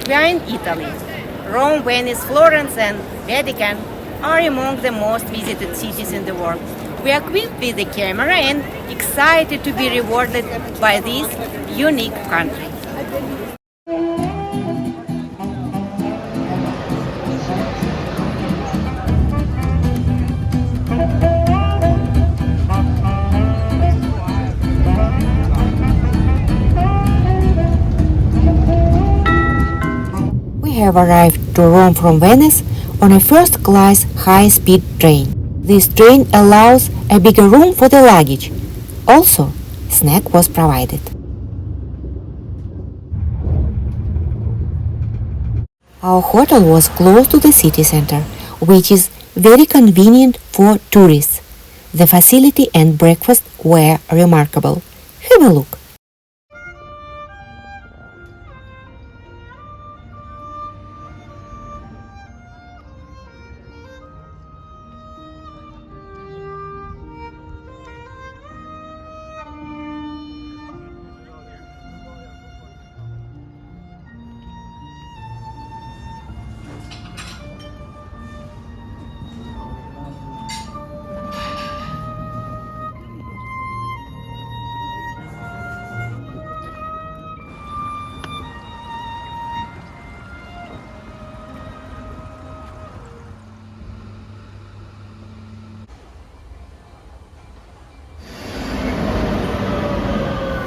We are in Italy. Rome, Venice, Florence, and Vatican are among the most visited cities in the world. We are equipped with a camera and excited to be rewarded by this unique country. We have arrived to Rome from Venice on a first-class high-speed train. This train allows a bigger room for the luggage. Also, snack was provided. Our hotel was close to the city center, which is very convenient for tourists. The facility and breakfast were remarkable. Have a look.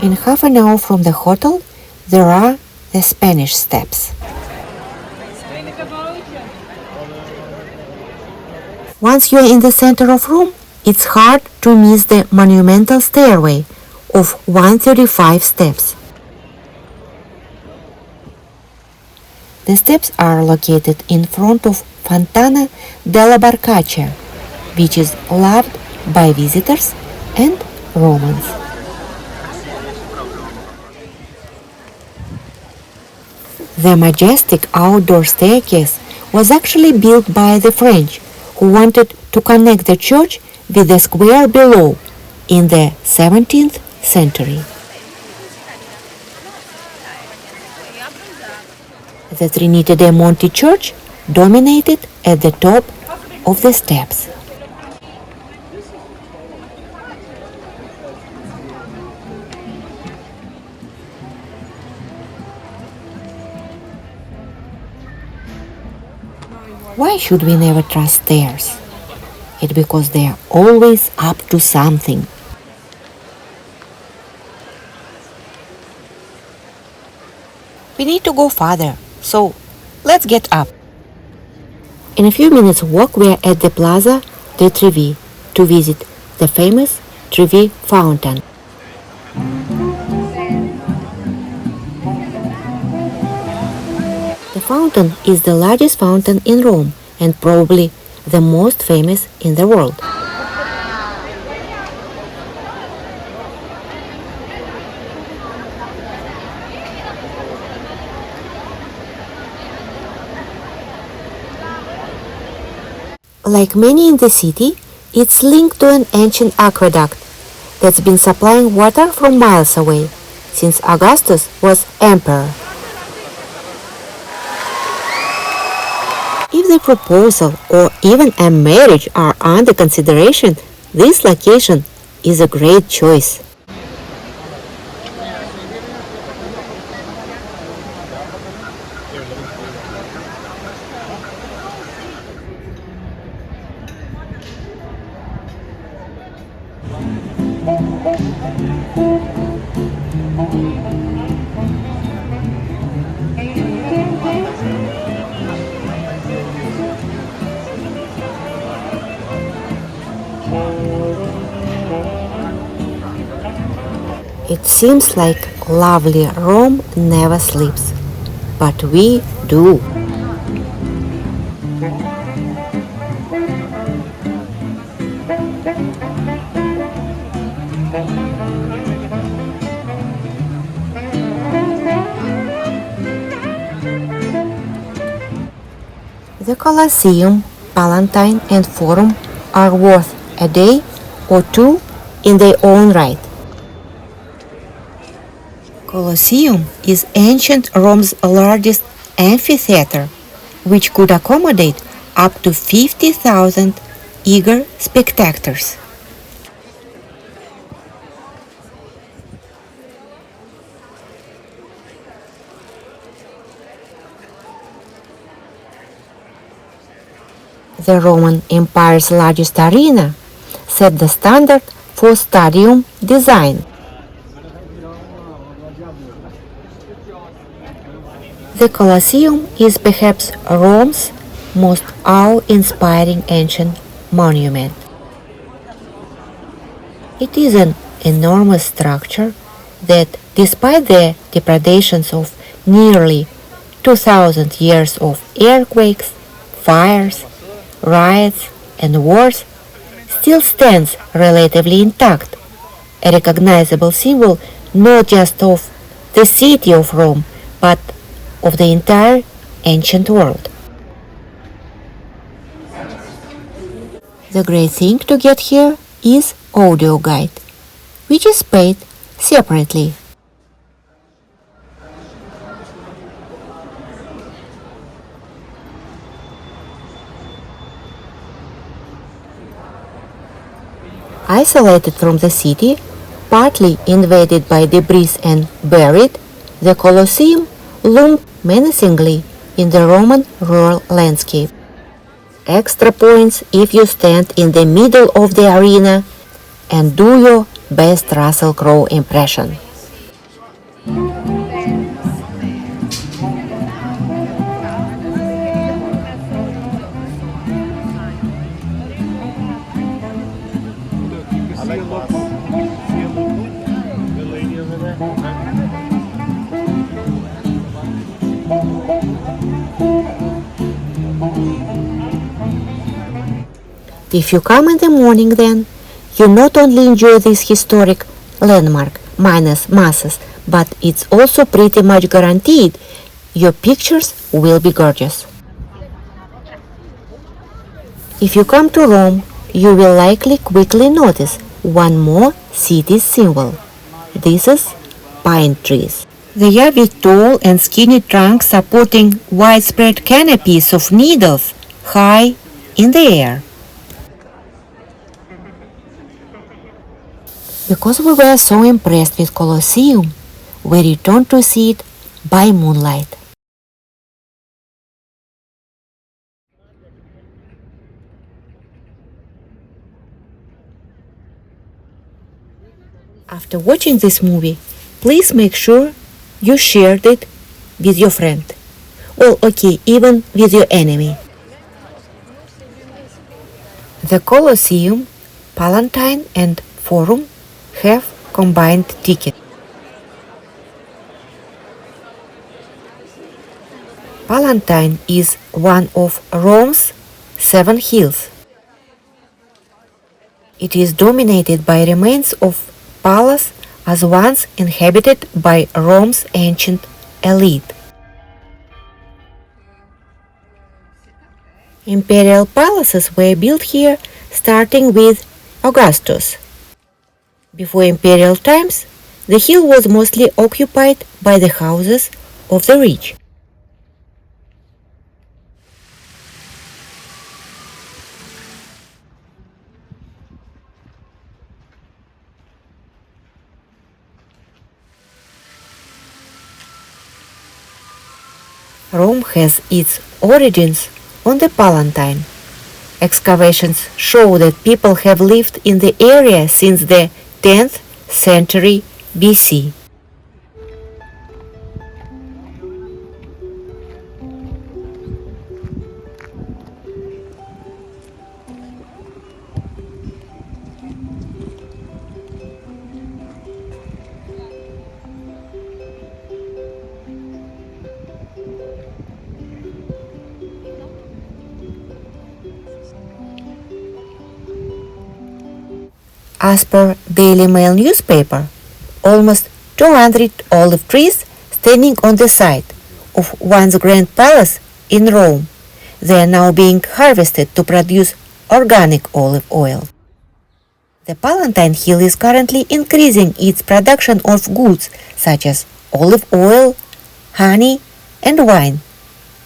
In half an hour from the hotel, there are the Spanish Steps. Once you're in the center of Rome, it's hard to miss the monumental stairway of 135 steps. The steps are located in front of Fontana della Barcaccia, which is loved by visitors and Romans. The majestic outdoor staircase was actually built by the French, who wanted to connect the church with the square below in the 17th century. The Trinity de' Monti church dominated at the top of the steps. Why should we never trust stairs? It's because they are always up to something. We need to go farther, so let's get up. In a few minutes walk we are at the Piazza del Trevi to visit the famous Trevi Fountain. The fountain is the largest fountain in Rome and probably the most famous in the world. Like many in the city, it's linked to an ancient aqueduct that's been supplying water from miles away since Augustus was emperor. If the proposal or even a marriage are under consideration, this location is a great choice. It seems like lovely Rome never sleeps, but we do. The Colosseum, Palatine and Forum are worth a day or two in their own right. Colosseum is ancient Rome's largest amphitheater, which could accommodate up to 50,000 eager spectators. The Roman Empire's largest arena set the standard for stadium design. The Colosseum is perhaps Rome's most awe-inspiring ancient monument. It is an enormous structure that, despite the depredations of nearly 2,000 years of earthquakes, fires, riots, and wars, still stands relatively intact, a recognizable symbol not just of the city of Rome, but of the entire ancient world. The great thing to get here is audio guide, which is paid separately. Isolated from the city, partly invaded by debris and buried, the Colosseum loomed menacingly in the Roman rural landscape. Extra points if you stand in the middle of the arena and do your best Russell Crowe impression. If you come in the morning, then you not only enjoy this historic landmark minus masses, but it's also pretty much guaranteed your pictures will be gorgeous. If you come to Rome, you will likely quickly notice one more city symbol. This is pine trees. They are with tall and skinny trunks supporting widespread canopies of needles high in the air. Because we were so impressed with Colosseum, we returned to see it by moonlight. After watching this movie, please make sure you shared it with your friend. Or okay, even with your enemy. The Colosseum, Palatine and Forum have combined ticket. Palatine is one of Rome's 7 hills. It is dominated by remains of palace as once inhabited by Rome's ancient elite. Imperial palaces were built here starting with Augustus. Before imperial times, the hill was mostly occupied by the houses of the rich. Rome has its origins on the Palatine. Excavations show that people have lived in the area since the 10th century BC. As per Daily Mail newspaper, almost 200 olive trees standing on the site of once grand palace in Rome. They are now being harvested to produce organic olive oil. The Palatine Hill is currently increasing its production of goods such as olive oil, honey, and wine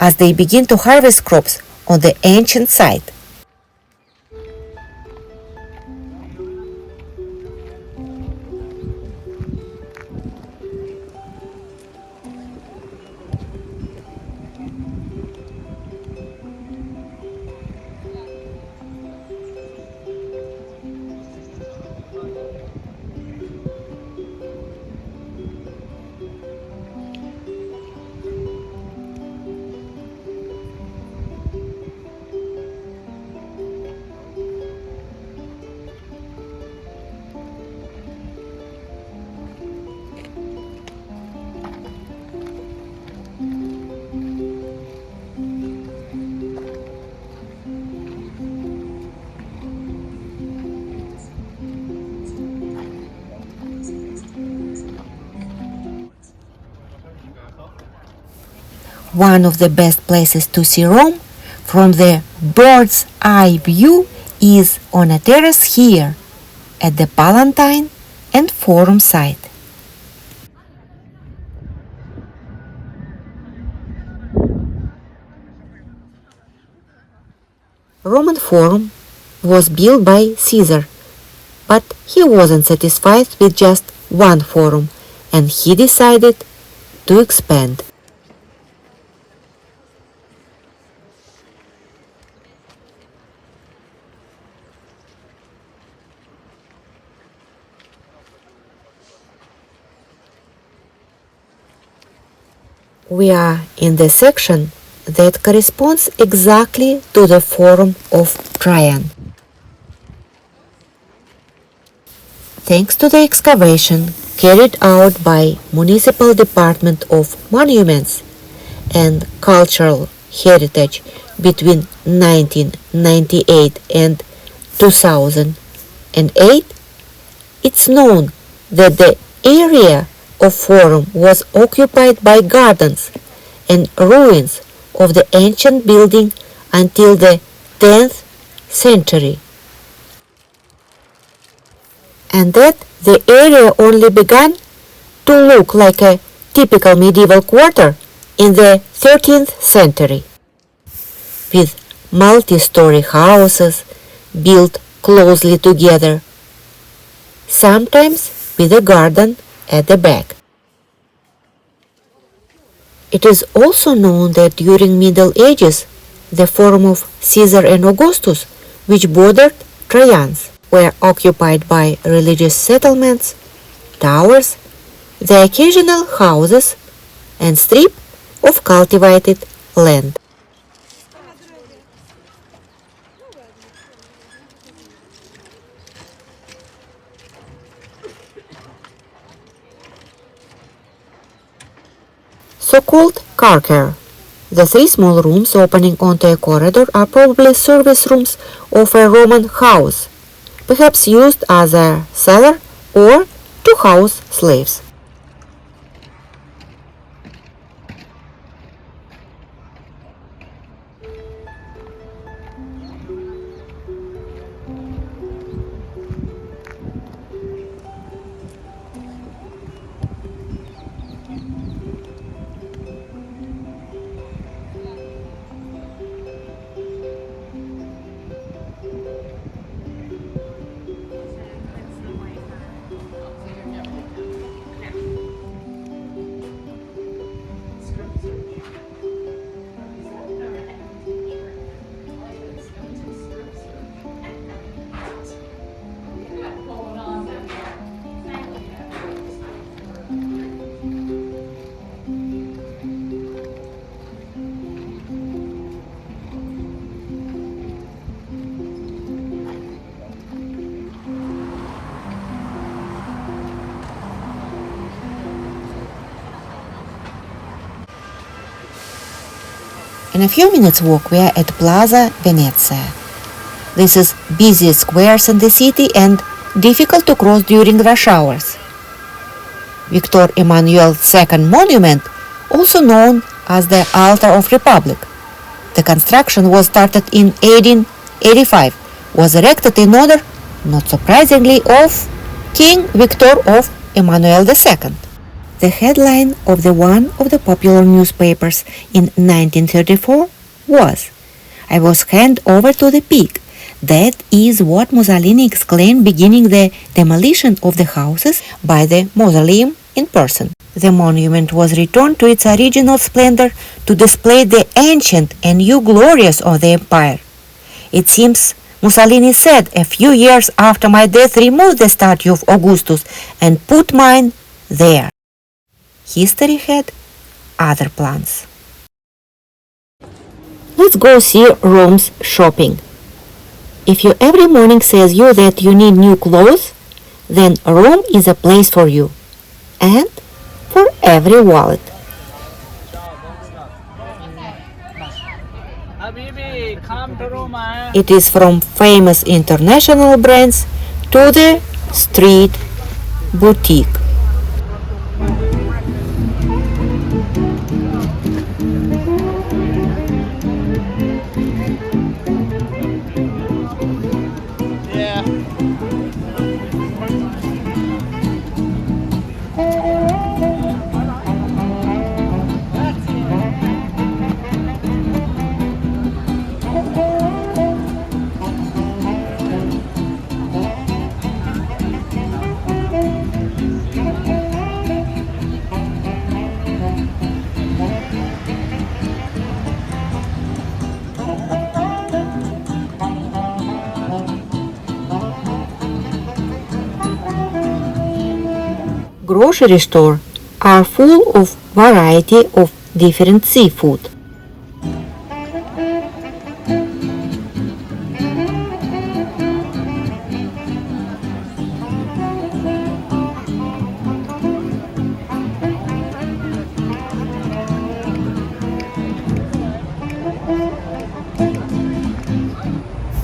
as they begin to harvest crops on the ancient site. One of the best places to see Rome from the bird's eye view is on a terrace here at the Palatine and Forum site. Roman Forum was built by Caesar, but he wasn't satisfied with just one forum and he decided to expand. We are in the section that corresponds exactly to the Forum of Trajan. Thanks to the excavation carried out by Municipal Department of Monuments and Cultural Heritage between 1998 and 2008, it's known that the area of Forum was occupied by gardens and ruins of the ancient building until the 10th century, and that the area only began to look like a typical medieval quarter in the 13th century, with multi-story houses built closely together, sometimes with a garden at the back. It is also known that during Middle Ages, the Forum of Caesar and Augustus, which bordered Trojans, were occupied by religious settlements, towers, the occasional houses, and strip of cultivated land. So-called car care. The three small rooms opening onto a corridor are probably service rooms of a Roman house, perhaps used as a cellar or to house slaves. In a few minutes walk we are at Plaza Venezia. This is busiest squares in the city and difficult to cross during rush hours. Victor Emmanuel II monument, also known as the Altar of Republic. The construction was started in 1885, was erected in honor, not surprisingly, of King Victor of Emmanuel II. The headline of one of the popular newspapers in 1934 was, "I was handed over to the pig." That is what Mussolini exclaimed beginning the demolition of the houses by the mausoleum in person. The monument was returned to its original splendor to display the ancient and new glories of the empire. It seems Mussolini said a few years after my death, "Remove the statue of Augustus and put mine there." History had other plans. Let's go see Rome's shopping. If you every morning says you that you need new clothes, then Rome is a place for you and for every wallet. It is from famous international brands to the street boutique. Grocery stores are full of variety of different seafood.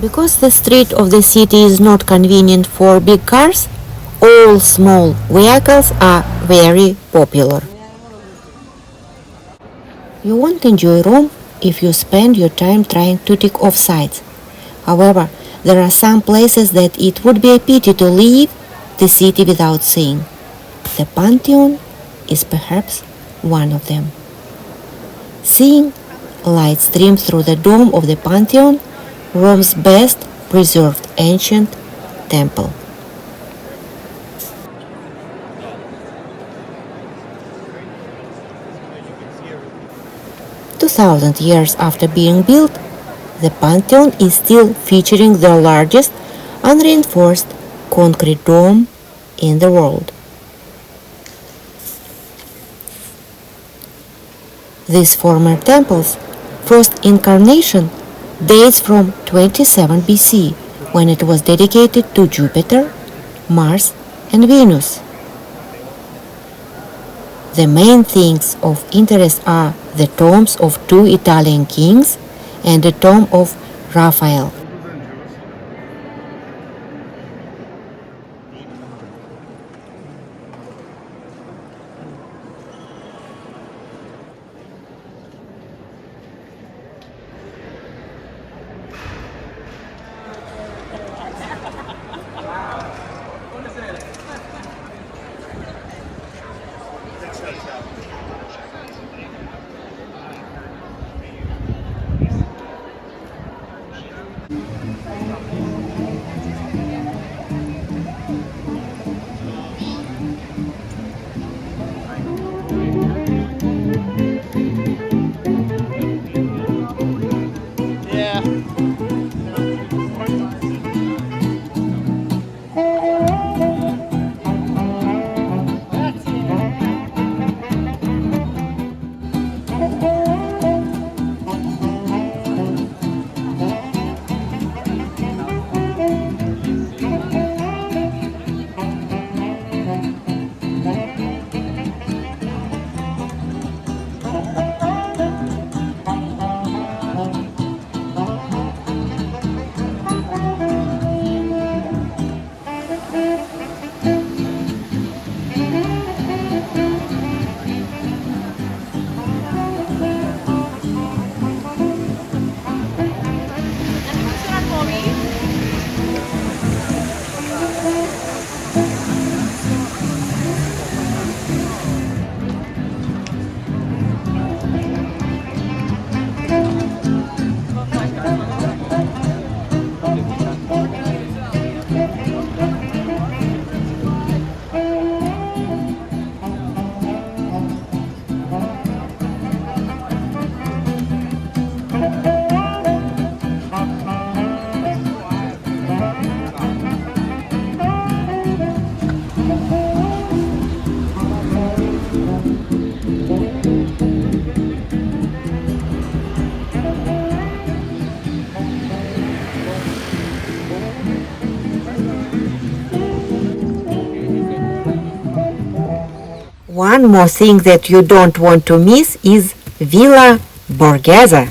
Because the street of the city is not convenient for big cars, all small vehicles are very popular. You won't enjoy Rome if you spend your time trying to tick off sites. However, there are some places that it would be a pity to leave the city without seeing. The Pantheon is perhaps one of them. Seeing light stream through the dome of the Pantheon, Rome's best preserved ancient temple. Thousand years after being built, the Pantheon is still featuring the largest unreinforced concrete dome in the world. This former temple's first incarnation dates from 27 BC, when it was dedicated to Jupiter, Mars, and Venus. The main things of interest are the tombs of two Italian kings and the tomb of Raphael. One more thing that you don't want to miss is Villa Borghese.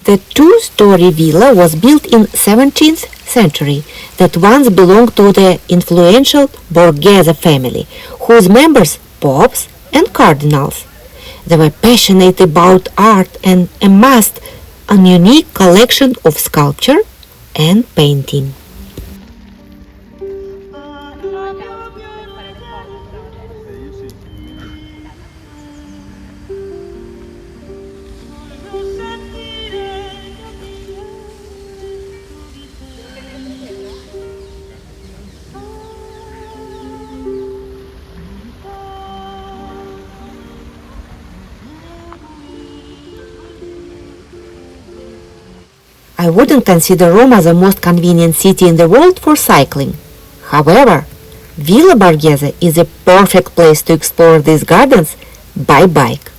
The two-story villa was built in 17th century that once belonged to the influential Borghese family, whose members popes and cardinals. They were passionate about art and amassed a unique collection of sculpture and painting. I wouldn't consider Rome as the most convenient city in the world for cycling. However, Villa Borghese is a perfect place to explore these gardens by bike.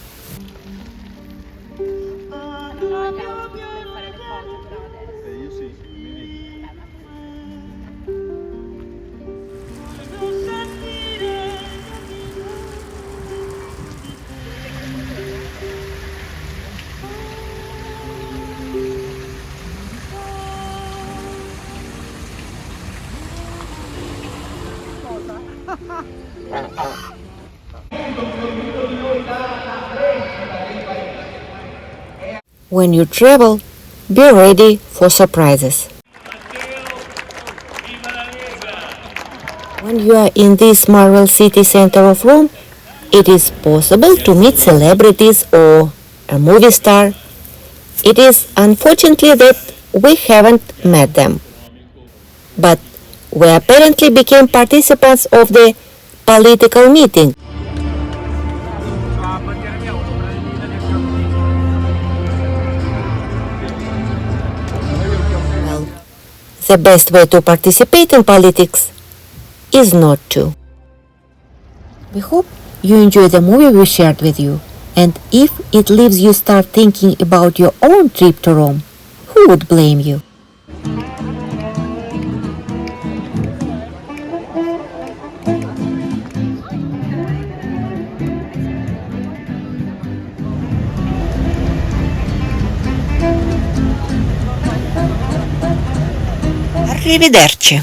When you travel, be ready for surprises. When you are in this marvel city center of Rome, it is possible to meet celebrities or a movie star. It is unfortunately that we haven't met them. But we apparently became participants of the political meeting. Well, the best way to participate in politics is not to. We hope you enjoy the movie we shared with you, and if it leaves you start thinking about your own trip to Rome, who would blame you? Arrivederci.